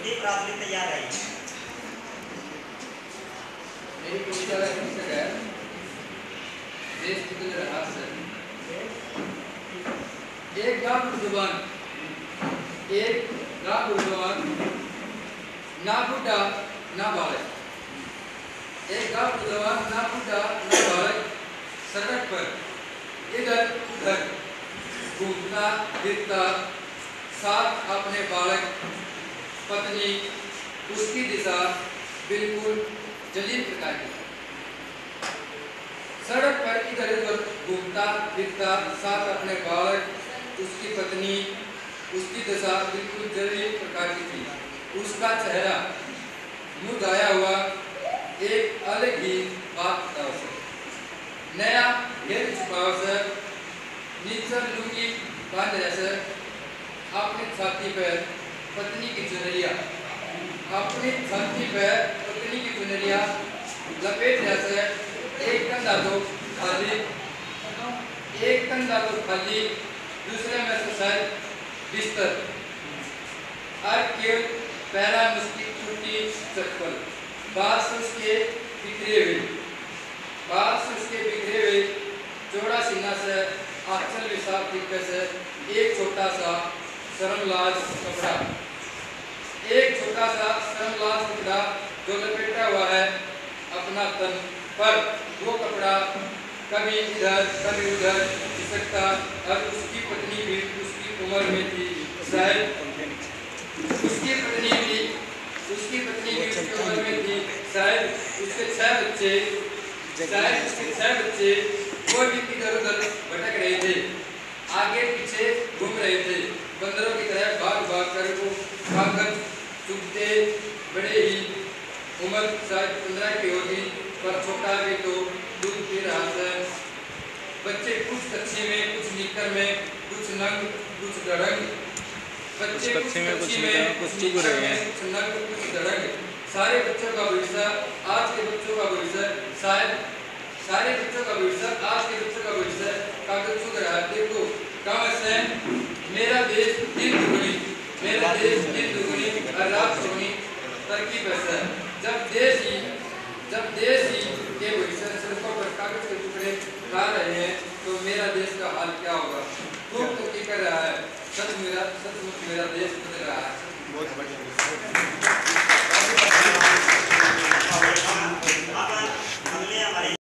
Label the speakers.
Speaker 1: हिंदी प्रावली तैयार है।
Speaker 2: मेरी कविता का शीर्षक है देश बदल रहा सर। एक गांव बुर्जुबान ना बूढ़ा ना बालक, एक गांव बुर्जुबान ना बूढ़ा ना बालक, सड़क पर इधर उधर घूमता फिरता, साथ अपने बालक, पत्नी, उसकी दिशा बिल्कुल जलील प्रकार की। सड़क पर इधर उधर घूमता फिरता, साथ अपने बालक, उसकी पत्नी, उसकी दशा बिल्कुल जलील प्रकार की थी। उसका चेहरा मुरझाया हुआ एक अलग ही बात था। उसे नया घेर छुपाव से नीचर लुंगी बांध रहे, अपनी छाती पर पत्नी की चुनरिया, अपनी छाती पर पत्नी की चुनरिया लपेट रहे। एक कंधा तो खाली, दूसरे में से शायद बिस्तर, और केवल पहला मुश्किल छुट्टी चप्पल, बाल से उसके बिखरे हुए चौड़ा सीना से आंचल विशाल दिक्कत से एक छोटा सा शर्मलाज कपड़ा जो लपेटा हुआ है अपना तन पर, वो कपड़ा कभी इधर कभी उधर खिसकता। और उसकी पत्नी भी उसकी उम्र में थी, शायद उसकी पत्नी भी उसकी उम्र में थी। शायद उसके छह बच्चे वो भी इधर उधर भटक रहे थे, आगे पीछे घूम रहे थे, बंदरों की तरह भाग भाग कर वो खाकर चुगते। बड़े ही उम्र शायद 15 की होगी, पर छोटा भी तो दूध पी रहा था। बच्चे कुछ कच्चे में, कुछ नीकर में, कुछ नंग, कुछ दड़ंग। बच्चे कुछ कच्चे में, कुछ चुग रहे हैं, कुछ नंग, कुछ दड़ंग। सारे बच्चों का भविष्य आज के बच्चों का भविष्य, शायद सारे बच्चों का भविष्य आज के बच्चों का भविष्य कागज चुग रहा है। देखो कम से मेरा देश दिन दुगनी और रात चौगुनी तरक्की पैसा। जब देश ही के भविष्य सड़कों पर कागज के टुकड़े ला रहे हैं, तो मेरा देश का हाल क्या होगा? खूब तरक्की कर रहा है, सचमुच मेरा देश बदल रहा है। बहुत बढ़िया।